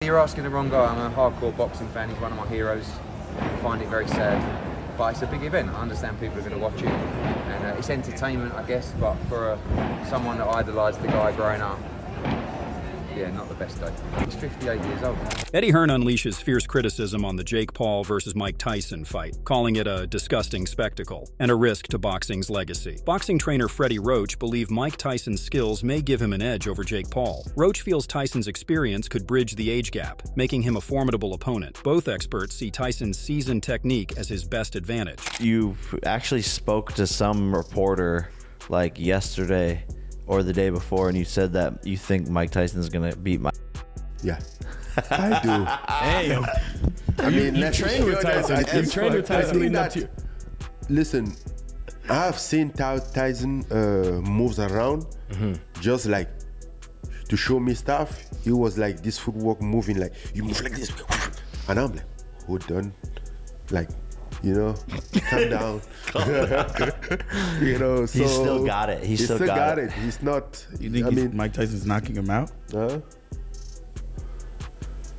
you're asking the wrong guy. I'm a hardcore boxing fan. He's one of my heroes. I find it very sad. But it's a big event. I understand people are going to watch it. And it's entertainment, I guess, but for someone that idolised the guy growing up, yeah, not the best day. He's 58 years old. Eddie Hearn unleashes fierce criticism on the Jake Paul versus Mike Tyson fight, calling it a disgusting spectacle and a risk to boxing's legacy. Boxing trainer Freddie Roach believes Mike Tyson's skills may give him an edge over Jake Paul. Roach feels Tyson's experience could bridge the age gap, making him a formidable opponent. Both experts see Tyson's seasoned technique as his best advantage. You actually spoke to some reporter like yesterday or the day before, and you said that you think Mike Tyson's gonna beat Mike. Yeah, I do. Damn. I mean, you trained with Tyson. You trained with Tyson leading up to you. Listen, I've seen Tyson moves around, just like to show me stuff. He was like this footwork moving, like you move like this, and I'm like, hold on, like. You know, calm down. You know, so He's still got it. He's still got it. He's not. You think Mike Tyson's knocking him out?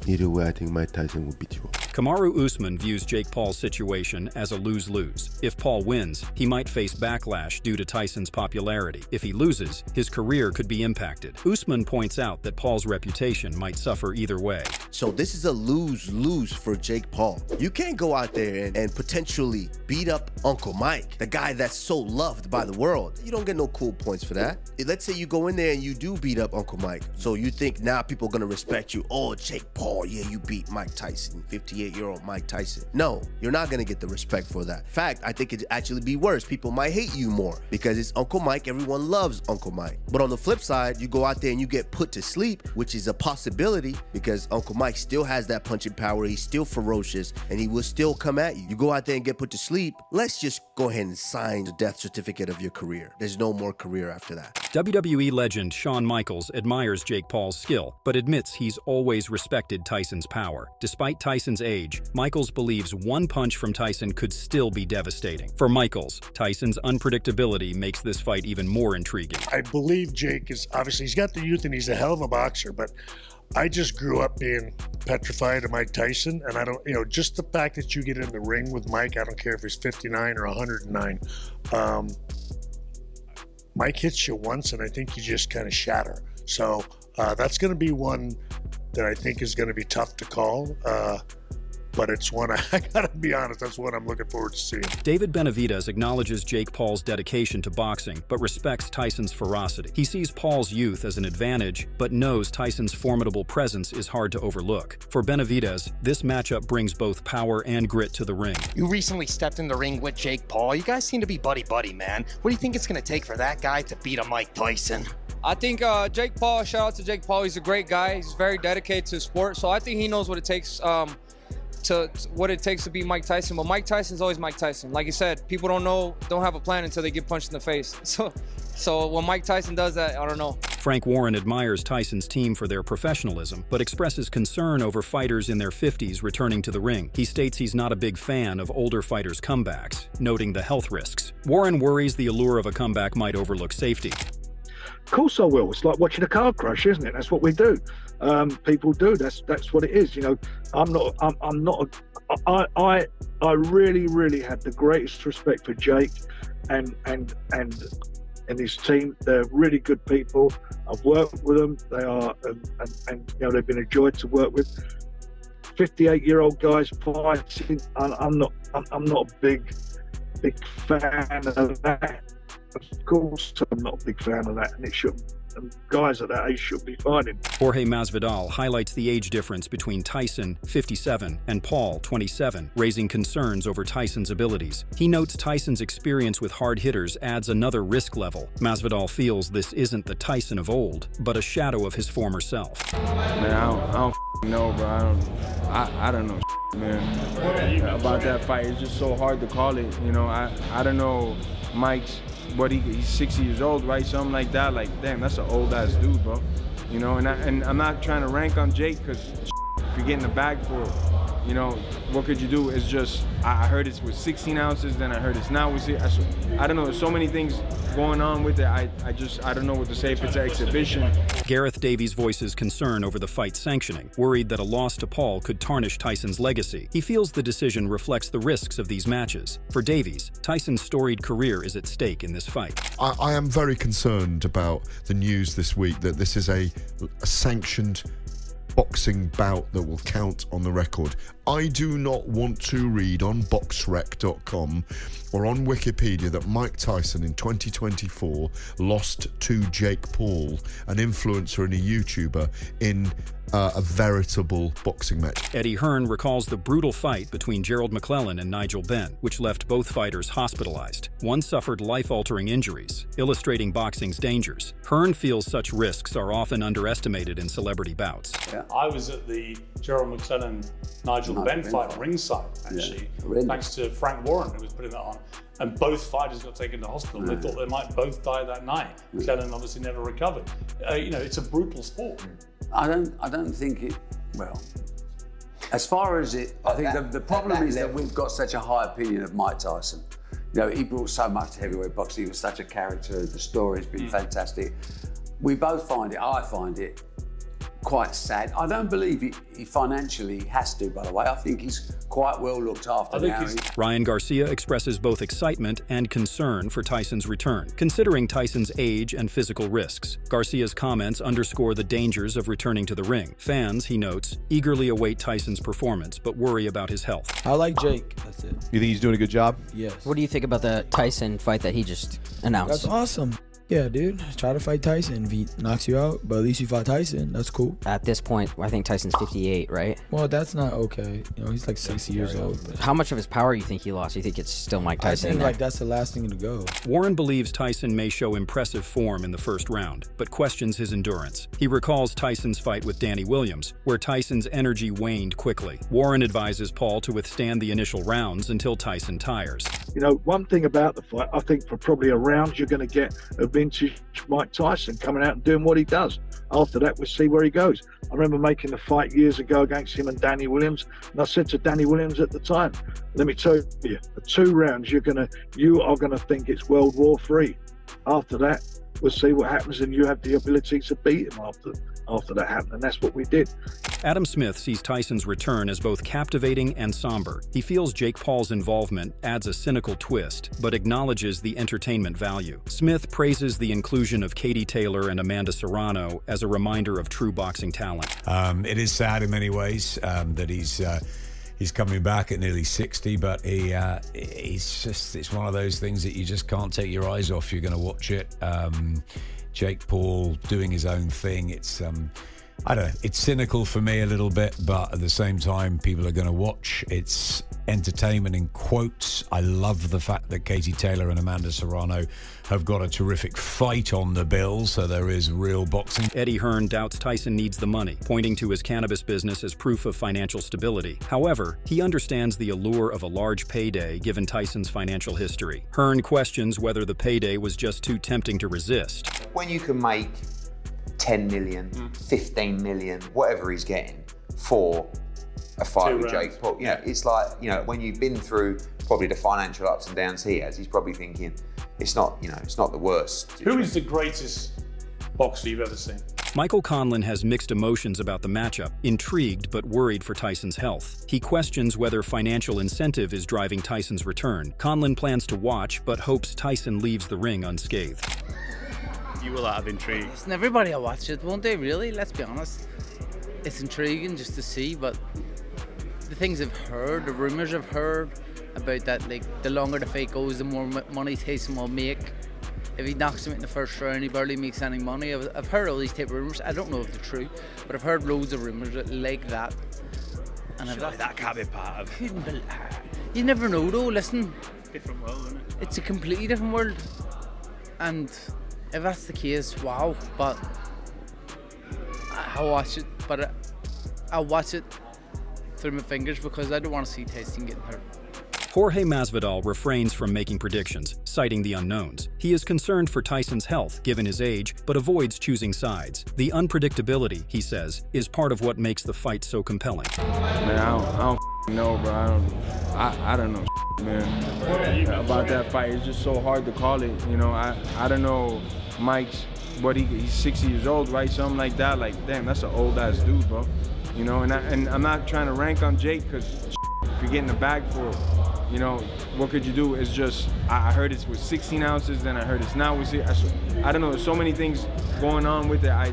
Either way, I think Mike Tyson will beat you. Kamaru Usman views Jake Paul's situation as a lose-lose. If Paul wins, he might face backlash due to Tyson's popularity. If he loses, his career could be impacted. Usman points out that Paul's reputation might suffer either way. So this is a lose-lose for Jake Paul. You can't go out there and potentially beat up Uncle Mike, the guy that's so loved by the world. You don't get no cool points for that. Let's say you go in there and you do beat up Uncle Mike. So you think now people are gonna respect you. Oh, Jake Paul, yeah, you beat Mike Tyson, 58-year-old Mike Tyson. No, you're not gonna get the respect for that. In fact, I think it'd actually be worse. People might hate you more because it's Uncle Mike. Everyone loves Uncle Mike. But on the flip side, you go out there and you get put to sleep, which is a possibility because Uncle Mike still has that punching power. He's still ferocious and he will still come at you. You go out there and get put to sleep. Let's just go ahead and sign the death certificate of your career. There's no more career after that. WWE legend Shawn Michaels admires Jake Paul's skill, but admits he's always respected Tyson's power. Despite Tyson's age, Michaels believes one punch from Tyson could still be devastating. For Michaels, Tyson's unpredictability makes this fight even more intriguing. I believe Jake is, obviously he's got the youth and he's a hell of a boxer, but I just grew up being petrified of Mike Tyson, and I don't, just the fact that you get in the ring with Mike, I don't care if he's 59 or 109, Mike hits you once and I think you just kind of shatter. So that's going to be one that I think is going to be tough to call. But it's one, I gotta be honest, that's one I'm looking forward to seeing. David Benavidez acknowledges Jake Paul's dedication to boxing, but respects Tyson's ferocity. He sees Paul's youth as an advantage, but knows Tyson's formidable presence is hard to overlook. For Benavidez, this matchup brings both power and grit to the ring. You recently stepped in the ring with Jake Paul. You guys seem to be buddy-buddy, man. What do you think it's gonna take for that guy to beat a Mike Tyson? I think Jake Paul, shout out to Jake Paul, he's a great guy. He's very dedicated to the sport, so I think he knows what it takes to beat Mike Tyson. But Mike Tyson's always Mike Tyson. Like you said, people don't have a plan until they get punched in the face. So when Mike Tyson does that, I don't know. Frank Warren admires Tyson's team for their professionalism, but expresses concern over fighters in their 50s returning to the ring. He states he's not a big fan of older fighters' comebacks, noting the health risks. Warren worries the allure of a comeback might overlook safety. Of course I will. It's like watching a car crash, isn't it? That's what we do. People do. That's what it is. I really had the greatest respect for Jake and his team. They're really good people. I've worked with them. They are, and they've been a joy to work with. 58-year-old guys fighting. I'm not a big fan of that. Of course, I'm not a big fan of that, and it shouldn't. And guys at that age should be fighting. Jorge Masvidal highlights the age difference between Tyson, 57, and Paul, 27, raising concerns over Tyson's abilities. He notes Tyson's experience with hard hitters adds another risk level. Masvidal feels this isn't the Tyson of old, but a shadow of his former self. Man, I don't know, bro. I don't know, man, about that fight. It's just so hard to call it. I don't know Mike's. He's 60 years old, right? Something like that. Like, damn, that's an old ass dude, bro. And I'm not trying to rank on Jake because if you're getting the bag for it, You know, what could you do? It's just, I heard it was 16 ounces, then I heard it's now was I don't know, there's so many things going on with it. I don't know what to say if it's an exhibition. Gareth Davies voices concern over the fight sanctioning, worried that a loss to Paul could tarnish Tyson's legacy. He feels the decision reflects the risks of these matches. For Davies, Tyson's storied career is at stake in this fight. I am very concerned about the news this week that this is a sanctioned boxing bout that will count on the record. I do not want to read on boxrec.com or on Wikipedia that Mike Tyson in 2024 lost to Jake Paul, an influencer and a YouTuber, in a veritable boxing match. Eddie Hearn recalls the brutal fight between Gerald McClellan and Nigel Benn, which left both fighters hospitalized. One suffered life-altering injuries, illustrating boxing's dangers. Hearn feels such risks are often underestimated in celebrity bouts. I was at the Gerald McClellan-Nigel Benn fight ringside, actually, thanks to Frank Warren, who was putting that on. And both fighters got taken to hospital. They thought they might both die that night. McClellan obviously never recovered. You know, it's a brutal sport. I don't think it, well, as far as it, I think the problem is that we've got such a high opinion of Mike Tyson. You know, he brought so much to heavyweight boxing. He was such a character. The story's been fantastic. We both find it, I find it, quite sad. I don't believe he financially has to, by the way. I think he's quite well looked after now. Ryan Garcia expresses both excitement and concern for Tyson's return, considering Tyson's age and physical risks. Garcia's comments underscore the dangers of returning to the ring. Fans, he notes, eagerly await Tyson's performance, but worry about his health. I like Jake, that's it. You think he's doing a good job? Yes. What do you think about the Tyson fight that he just announced? That's awesome. Yeah, dude, try to fight Tyson. If he knocks you out, but at least you fought Tyson. That's cool. At this point, I think Tyson's 58, right? Well, that's not okay. You know, he's like 60 years old. But how much of his power you think he lost? You think it's still Mike Tyson? I think like that's the last thing to go. Warren believes Tyson may show impressive form in the first round, but questions his endurance. He recalls Tyson's fight with Danny Williams, where Tyson's energy waned quickly. Warren advises Paul to withstand the initial rounds until Tyson tires. You know, one thing about the fight, I think for probably a round, you're going to get a vintage Mike Tyson coming out and doing what he does. After that, we'll see where he goes. I remember making the fight years ago against him and Danny Williams, and I said to Danny Williams at the time, let me tell you, the 2 rounds, you are gonna think it's World War III. After that, we'll see what happens, and you have the ability to beat him after that happened, and that's what we did. Adam Smith sees Tyson's return as both captivating and somber. He feels Jake Paul's involvement adds a cynical twist, but acknowledges the entertainment value. Smith praises the inclusion of Katie Taylor and Amanda Serrano as a reminder of true boxing talent. It is sad in many ways that he's coming back at nearly 60, but it's one of those things that you just can't take your eyes off. You're going to watch it. Jake Paul doing his own thing. It's I don't know, it's cynical for me a little bit, but at the same time, people are going to watch. It's entertainment in quotes. I love the fact that Katie Taylor and Amanda Serrano have got a terrific fight on the bill, so there is real boxing. Eddie Hearn doubts Tyson needs the money, pointing to his cannabis business as proof of financial stability. However, he understands the allure of a large payday given Tyson's financial history. Hearn questions whether the payday was just too tempting to resist. When you can make 10 million, 15 million, whatever he's getting for a fight with Jake Paul, you know, it's like, you know, when you've been through probably the financial ups and downs he has, he's probably thinking it's not, you know, it's not the worst. Who is the greatest boxer you've ever seen? Michael Conlon has mixed emotions about the matchup, intrigued but worried for Tyson's health. He questions whether financial incentive is driving Tyson's return. Conlon plans to watch, but hopes Tyson leaves the ring unscathed. You will out of intrigue. Listen, everybody will watch it, won't they, really? Let's be honest. It's intriguing just to see, but the things I've heard, the rumours I've heard about that, like, the longer the fight goes, the more money Tyson will make. If he knocks him in the first round, he barely makes any money. I've heard all these type of rumours. I don't know if they're true, but I've heard loads of rumours like that. And Surely that can't be part of. You never know, though. Listen, different world, isn't it? It's a completely different world, and if that's the case, wow. But I'll watch it. But I'll watch it through my fingers because I don't want to see Tyson getting hurt. Jorge Masvidal refrains from making predictions, citing the unknowns. He is concerned for Tyson's health, given his age, but avoids choosing sides. The unpredictability, he says, is part of what makes the fight so compelling. Man, I don't know, bro. I don't know, man, about that fight. It's just so hard to call it. You know, I don't know Mike's, he's 60 years old, right? Something like that. Like, damn, that's an old ass dude, bro. You know, and I'm not trying to rank on Jake, because if you're getting the bag for it, you know, what could you do? It's just, I heard it's with 16 ounces, then I heard it's not with, I don't know, there's so many things going on with it. I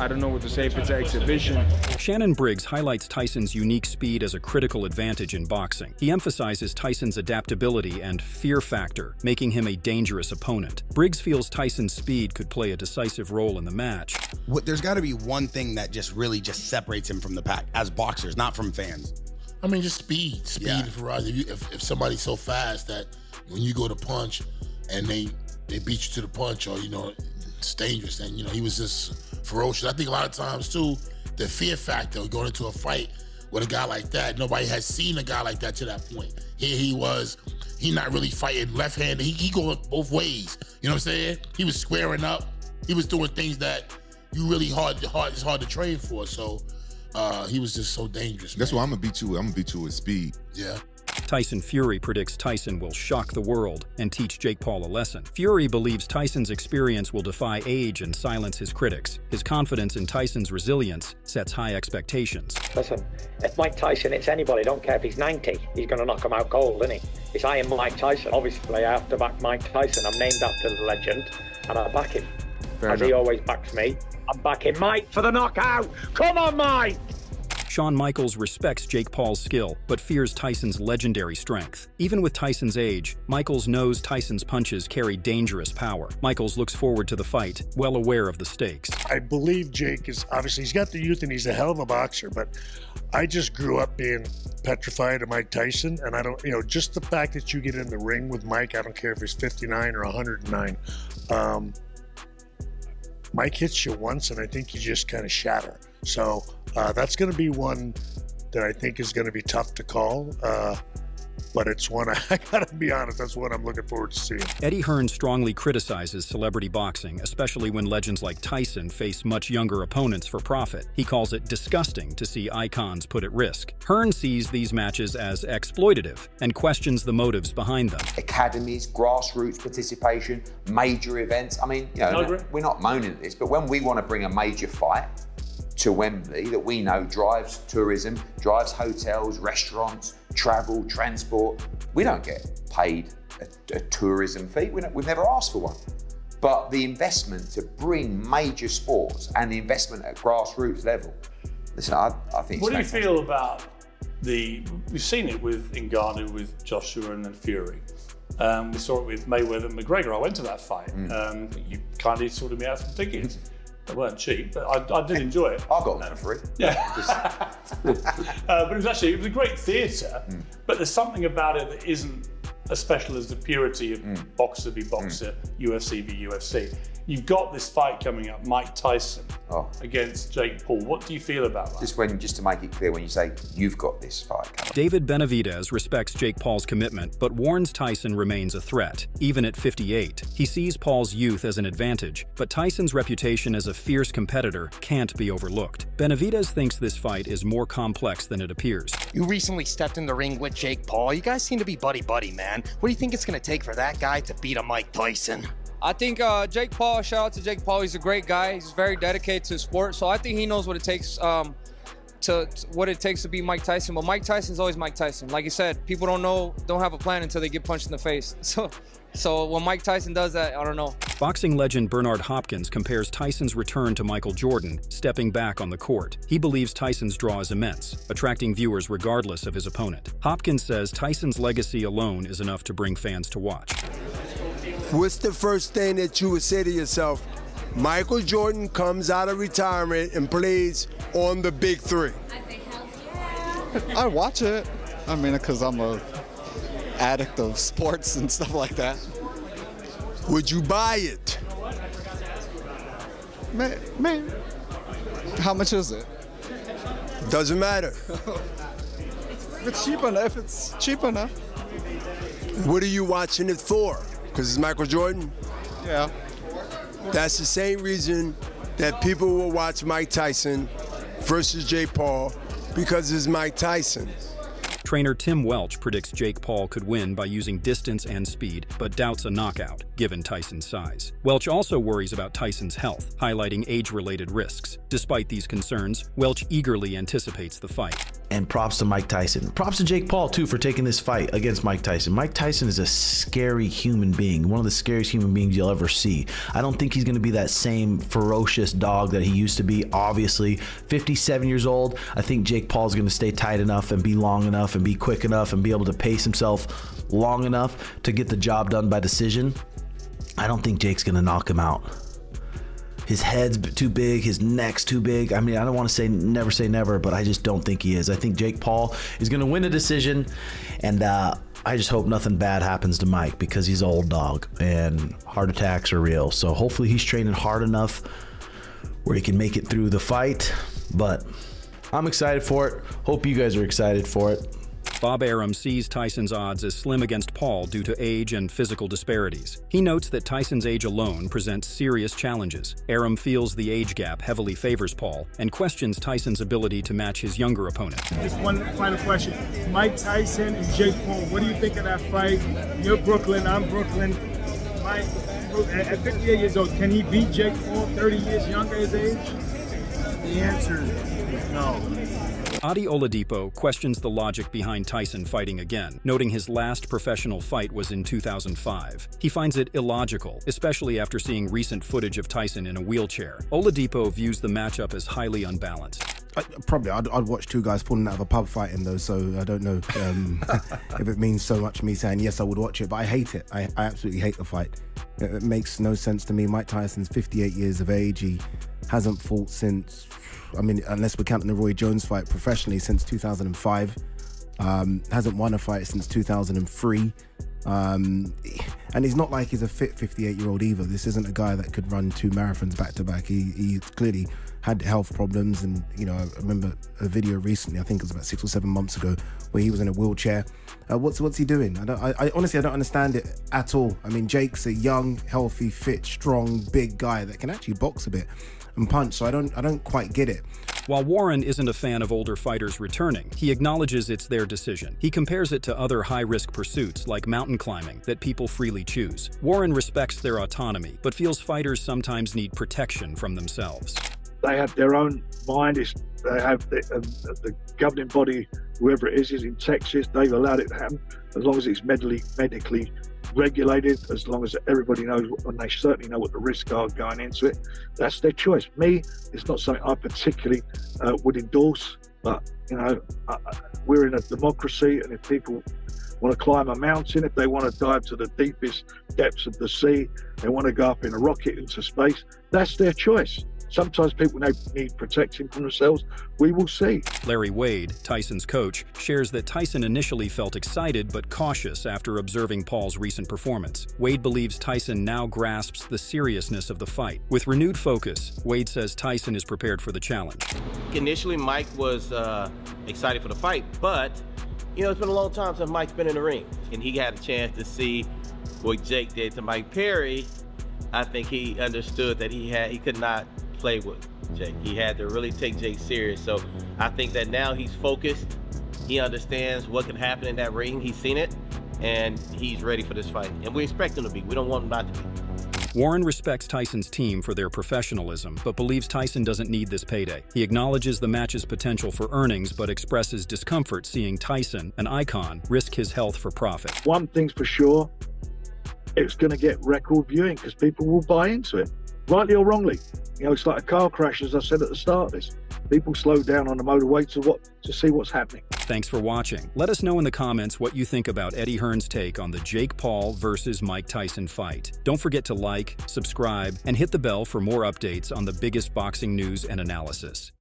don't know what to say if it's an exhibition. Shannon Briggs highlights Tyson's unique speed as a critical advantage in boxing. He emphasizes Tyson's adaptability and fear factor, making him a dangerous opponent. Briggs feels Tyson's speed could play a decisive role in the match. There's got to be one thing that really separates him from the pack as boxers, not from fans. I mean, just speed for us. If somebody's so fast that when you go to punch and they beat you to the punch, or, you know, it's dangerous. And, you know, he was just ferocious. I think a lot of times, too, the fear factor going into a fight with a guy like that, nobody has seen a guy like that to that point. Here he not really fighting left-handed. He going both ways. You know what I'm saying? He was squaring up. He was doing things that you really it's hard to train for. So he was just so dangerous. That's why I'm gonna beat you. I'm gonna beat you with speed. Yeah. Tyson Fury predicts Tyson will shock the world and teach Jake Paul a lesson. Fury believes Tyson's experience will defy age and silence his critics. His confidence in Tyson's resilience sets high expectations. Listen, if Mike Tyson hits anybody, don't care if he's 90, he's going to knock him out cold, isn't he? It's I am Mike Tyson. Obviously, I have to back Mike Tyson. I'm named after the legend, and I back him. As he always backs me. I'm backing Mike for the knockout. Come on, Mike! Shawn Michaels respects Jake Paul's skill, but fears Tyson's legendary strength. Even with Tyson's age, Michaels knows Tyson's punches carry dangerous power. Michaels looks forward to the fight, well aware of the stakes. I believe Jake is, obviously, he's got the youth and he's a hell of a boxer, but I just grew up being petrified of Mike Tyson, and I don't, you know, just the fact that you get in the ring with Mike, I don't care if he's 59 or 109, Mike hits you once, and I think you just kind of shatter. So that's going to be one that I think is going to be tough to call. But it's one, I gotta be honest, that's one I'm looking forward to seeing. Eddie Hearn strongly criticizes celebrity boxing, especially when legends like Tyson face much younger opponents for profit. He calls it disgusting to see icons put at risk. Hearn sees these matches as exploitative and questions the motives behind them. Academies, grassroots participation, major events. I mean, you know, we're not moaning at this, but when we want to bring a major fight to Wembley that we know drives tourism, drives hotels, restaurants, travel, transport, we don't get paid a tourism fee. We've never asked for one. But the investment to bring major sports and the investment at grassroots level, listen, I think What do you fantastic. feel about we've seen it with Ngannou, with Joshua and then Fury. We saw it with Mayweather and McGregor. I went to that fight. You kindly sorted me out some tickets. They weren't cheap, but I did enjoy it. I got them for free. Yeah. But it was a great theatre, but there's something about it that isn't as special as the purity of boxer v boxer, UFC v UFC. You've got this fight coming up, Mike Tyson against Jake Paul. What do you feel about that? Just to make it clear, when you say you've got this fight coming up. David Benavidez respects Jake Paul's commitment, but warns Tyson remains a threat, even at 58. He sees Paul's youth as an advantage, but Tyson's reputation as a fierce competitor can't be overlooked. Benavidez thinks this fight is more complex than it appears. You recently stepped in the ring with Jake Paul. You guys seem to be buddy-buddy, man. What do you think it's going to take for that guy to beat a Mike Tyson? I think Jake Paul, shout out to Jake Paul, he's a great guy. He's very dedicated to the sport. So I think he knows what it takes to beat Mike Tyson. But Mike Tyson's always Mike Tyson. Like you said, people don't have a plan until they get punched in the face. So when Mike Tyson does that, I don't know. Boxing legend Bernard Hopkins compares Tyson's return to Michael Jordan, stepping back on the court. He believes Tyson's draw is immense, attracting viewers regardless of his opponent. Hopkins says Tyson's legacy alone is enough to bring fans to watch. What's the first thing that you would say to yourself? Michael Jordan comes out of retirement and plays on the big three. I watch it. I mean, because I'm a addict of sports and stuff like that. Would you buy it? Man, how much is it? Doesn't matter. If it's cheap enough, it's cheap enough. What are you watching it for? Because it's Michael Jordan? Yeah. That's the same reason that people will watch Mike Tyson versus Jake Paul, because it's Mike Tyson. Trainer Tim Welch predicts Jake Paul could win by using distance and speed, but doubts a knockout, given Tyson's size. Welch also worries about Tyson's health, highlighting age-related risks. Despite these concerns, Welch eagerly anticipates the fight. And props to Mike Tyson. Props to Jake Paul, too, for taking this fight against Mike Tyson. Mike Tyson is a scary human being, one of the scariest human beings you'll ever see. I don't think he's going to be that same ferocious dog that he used to be. Obviously, 57 years old, I think Jake Paul's going to stay tight enough and be long enough and be quick enough and be able to pace himself long enough to get the job done by decision. I don't think Jake's going to knock him out. His head's too big, his neck's too big. I mean, I don't want to say never, but I just don't think he is. I think Jake Paul is going to win a decision, and I just hope nothing bad happens to Mike, because he's an old dog and heart attacks are real. So hopefully he's training hard enough where he can make it through the fight, but I'm excited for it. Hope you guys are excited for it. Bob Arum sees Tyson's odds as slim against Paul due to age and physical disparities. He notes that Tyson's age alone presents serious challenges. Arum feels the age gap heavily favors Paul and questions Tyson's ability to match his younger opponent. Just one final question. Mike Tyson and Jake Paul, what do you think of that fight? You're Brooklyn, I'm Brooklyn. Mike, at 58 years old, can he beat Jake Paul 30 years younger his age? The answer is no. Adi Oladipo questions the logic behind Tyson fighting again, noting his last professional fight was in 2005. He finds it illogical, especially after seeing recent footage of Tyson in a wheelchair. Oladipo views the matchup as highly unbalanced. I'd watch two guys falling out of a pub fighting though, so I don't know if it means so much me saying yes I would watch it, but I hate it. I absolutely hate the fight. It makes no sense to me. Mike Tyson's 58 years of age. He hasn't fought since, I mean, unless we're counting the Roy Jones fight professionally, since 2005. Hasn't won a fight since 2003. And he's not like he's a fit 58-year-old either. This isn't a guy that could run 2 marathons back to back. He clearly had health problems, and I remember a video recently, I think it was about 6 or 7 months ago, where he was in a wheelchair. What's he doing? I honestly don't understand it at all. I mean, Jake's a young, healthy, fit, strong, big guy that can actually box a bit and punch, so I don't quite get it. While Warren isn't a fan of older fighters returning, he acknowledges it's their decision. He compares it to other high-risk pursuits like mountain climbing that people freely choose. Warren respects their autonomy, but feels fighters sometimes need protection from themselves. They have their own mind. They have the governing body, whoever it is in Texas. They've allowed it to happen as long as it's medically regulated, as long as everybody knows, and they certainly know what the risks are going into it. That's their choice. Me, it's not something I particularly would endorse, but we're in a democracy, and if people want to climb a mountain, if they want to dive to the deepest depths of the sea, they want to go up in a rocket into space, that's their choice. Sometimes people need protecting from themselves. We will see. Larry Wade, Tyson's coach, shares that Tyson initially felt excited but cautious after observing Paul's recent performance. Wade believes Tyson now grasps the seriousness of the fight. With renewed focus, Wade says Tyson is prepared for the challenge. Initially, Mike was excited for the fight, but it's been a long time since Mike's been in the ring, and he had a chance to see what Jake did to Mike Perry. I think he understood that he could not play with Jake. He had to really take Jake serious. So I think that now he's focused. He understands what can happen in that ring. He's seen it, and he's ready for this fight. And we expect him to be. We don't want him not to be. Warren respects Tyson's team for their professionalism, but believes Tyson doesn't need this payday. He acknowledges the match's potential for earnings, but expresses discomfort seeing Tyson, an icon, risk his health for profit. One thing's for sure, it's going to get record viewing because people will buy into it, rightly or wrongly. It's like a car crash, as I said at the start of this. People slow down on the motorway to see what's happening. Thanks for watching. Let us know in the comments what you think about Eddie Hearn's take on the Jake Paul versus Mike Tyson fight. Don't forget to like, subscribe, and hit the bell for more updates on the biggest boxing news and analysis.